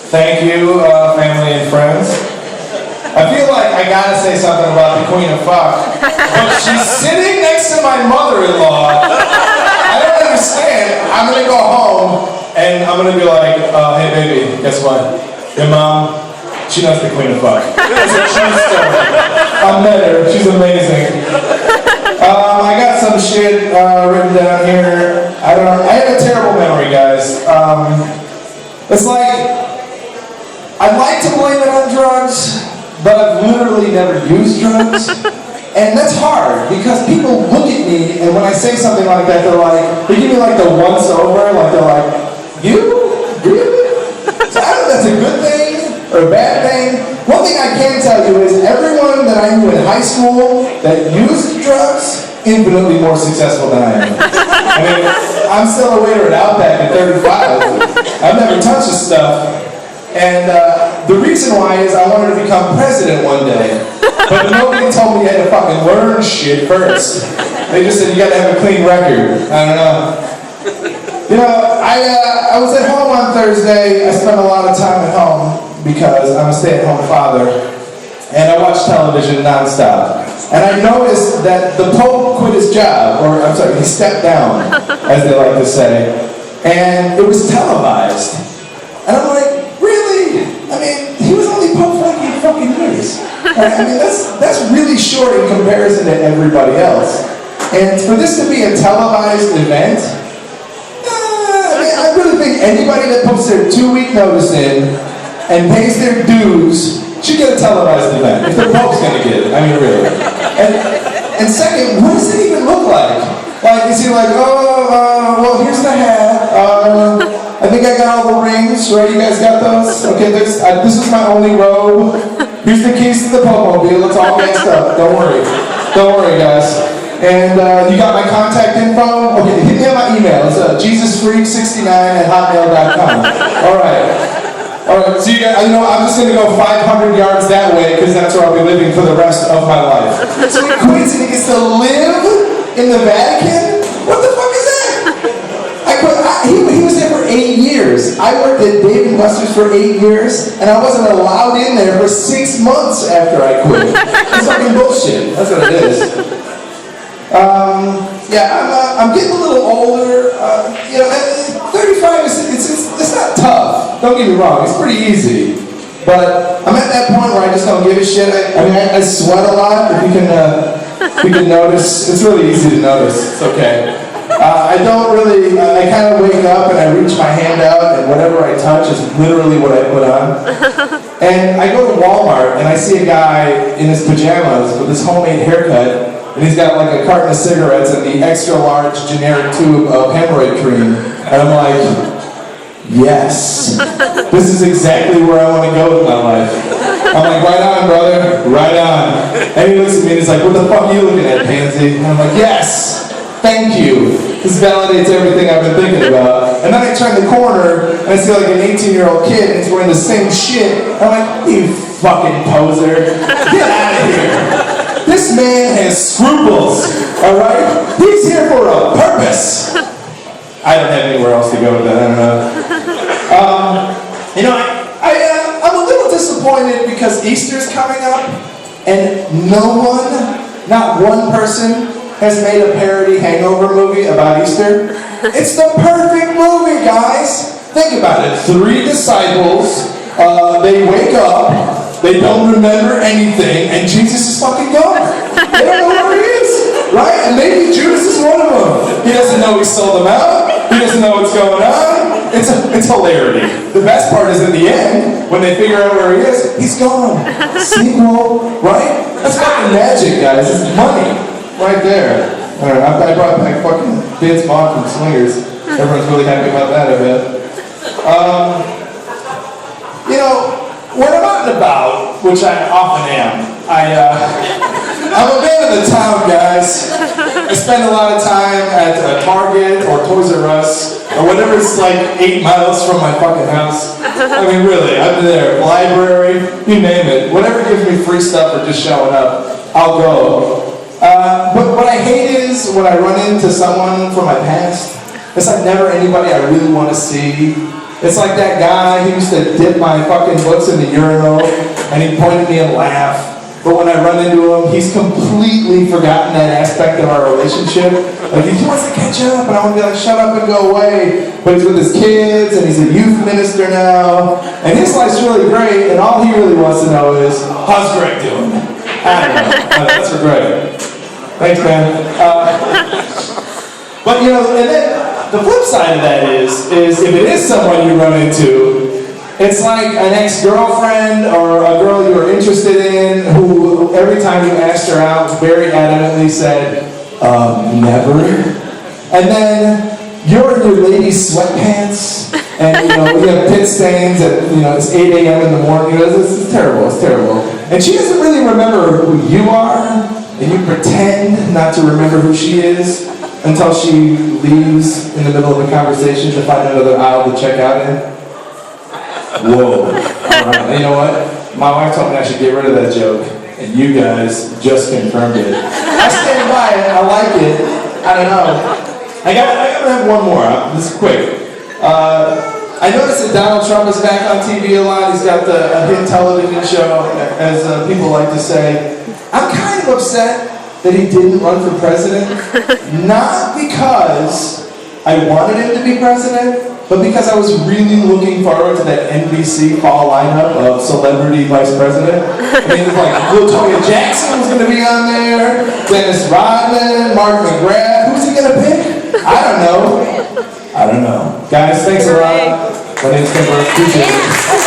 Thank you, family and friends. I feel like I gotta say something about the Queen of Fuck, but she's sitting next to my mother-in-law. I don't understand. I'm gonna go home and I'm gonna be like, hey baby, guess what? Your mom, she knows the Queen of Fuck. It's a true story. I met her. She's amazing. I got some shit written down here. I don't know. I have a terrible memory, guys. It's like I'd like to blame it on drugs, but I've literally never used drugs. And that's hard because people look at me and when I say something like that, they give me like the once over, like they're like, you? Really? So I don't know if that's a good thing or a bad thing. One thing I can tell you is everyone that I knew in high school that used drugs, infinitely more successful than I am. I mean, I'm still a waiter at Outback at 35. I've never touched this stuff. And the reason why is I wanted to become president one day. But nobody told me I had to fucking learn shit first. They just said you gotta have a clean record. I don't know. You know, I was at home on Thursday. I spent a lot of time at home because I'm a stay-at-home father. And I watch television nonstop. And I noticed that the Pope quit his job, or I'm sorry, he stepped down, as they like to say. And it was televised. And I'm like, really? I mean, he was only Pope for like 8 fucking years. Right? I mean, that's really short in comparison to everybody else. And for this to be a televised event, I really think anybody that puts their 2-week notice in and pays their dues should get a televised event, if the Pope's gonna get it. I mean, really. And second, what does it even look like? Like, is he like, well, here's the hat. I think I got all the rings, right? You guys got those? Okay, this is my only robe. Here's the keys to the Pope-mobile. It's all mixed up. Don't worry. Don't worry, guys. And you got my contact info? Okay, hit me on my email. It's JesusFreak69@hotmail.com. All right. Alright, so I'm just going to go 500 yards that way because that's where I'll be living for the rest of my life. So he quits and he gets to live in the Vatican? What the fuck is that? He was there for 8 years. I worked at Dave & Buster's for 8 years and I wasn't allowed in there for 6 months after I quit. It's fucking bullshit. That's what it is. I'm getting a little older. 35 it's not tough. Don't get me wrong, it's pretty easy. But I'm at that point where I just don't give a shit. I sweat a lot. If you can notice, it's really easy to notice. It's okay. I kind of wake up and I reach my hand out and whatever I touch is literally what I put on. And I go to Walmart and I see a guy in his pajamas with his homemade haircut. And he's got like a carton of cigarettes and the extra large generic tube of hemorrhoid cream. And I'm like, yes, this is exactly where I want to go with my life. I'm like, right on, brother, right on. And he looks at me and he's like, what the fuck are you looking at, pansy? And I'm like, yes, thank you. This validates everything I've been thinking about. And then I turn the corner and I see like an 18-year-old kid and he's wearing the same shit. I'm like, you fucking poser, get out of here. This man has scruples, all right? He's here for a purpose. I don't have anywhere else to go with that, I don't know. I'm a little disappointed because Easter's coming up and not one person has made a parody hangover movie about Easter. It's the perfect movie, guys. Think about it. 3 disciples, they wake up, they don't remember anything, and Jesus is fucking gone. They don't know where he is, right? And maybe Judas is one of them. He doesn't know he sold them out. He doesn't know what's going on. It's hilarity. The best part is at the end, when they figure out where he is, he's gone. Sequel, right? That's fucking magic, guys. It's money right there. All right, I brought back fucking Vince Vaughn from Swingers. Everyone's really happy about that, I bet. When I'm out and about, which I often am, I'm a man of the town, guys. I spend a lot of time at Target or Toys R Us or whatever's like 8 miles from my fucking house. I mean, really, I'm there. Library, you name it. Whatever gives me free stuff for just showing up, I'll go. But what I hate is when I run into someone from my past. It's like never anybody I really want to see. It's like that guy who used to dip my fucking books in the urinal, and he'd point at me and laugh. But when I run into him, he's completely forgotten that aspect of our relationship. Like, he wants to catch up, and I want to be like, shut up and go away. But he's with his kids, and he's a youth minister now. And his life's really great, and all he really wants to know is, how's Greg doing? I don't know. That's for Greg. Thanks, man. But, you know, and then the flip side of that is if it is someone you run into, it's like an ex-girlfriend or a girl you were interested in who every time you asked her out very adamantly said, never. And then you're in your lady's sweatpants and you know, you have pit stains at, you know, it's 8 a.m. in the morning. You know, it's terrible, it's terrible. And she doesn't really remember who you are, and you pretend not to remember who she is until she leaves in the middle of a conversation to find another aisle to check out in. Whoa. Alright, you know what? My wife told me I should get rid of that joke, and you guys just confirmed it. I stand by it, I like it. I don't know. I gotta have one more. This is quick. I noticed that Donald Trump is back on TV a lot. He's got a hit television show, as people like to say. I'm kind of upset that he didn't run for president. Not because I wanted him to be president, but because I was really looking forward to that NBC fall lineup of celebrity vice president. I mean, it was like Latoya Jackson was going to be on there, Dennis Rodman, Mark McGrath. Who's he going to pick? I don't know. Guys, thanks a lot. My name's Kimber. Appreciate it.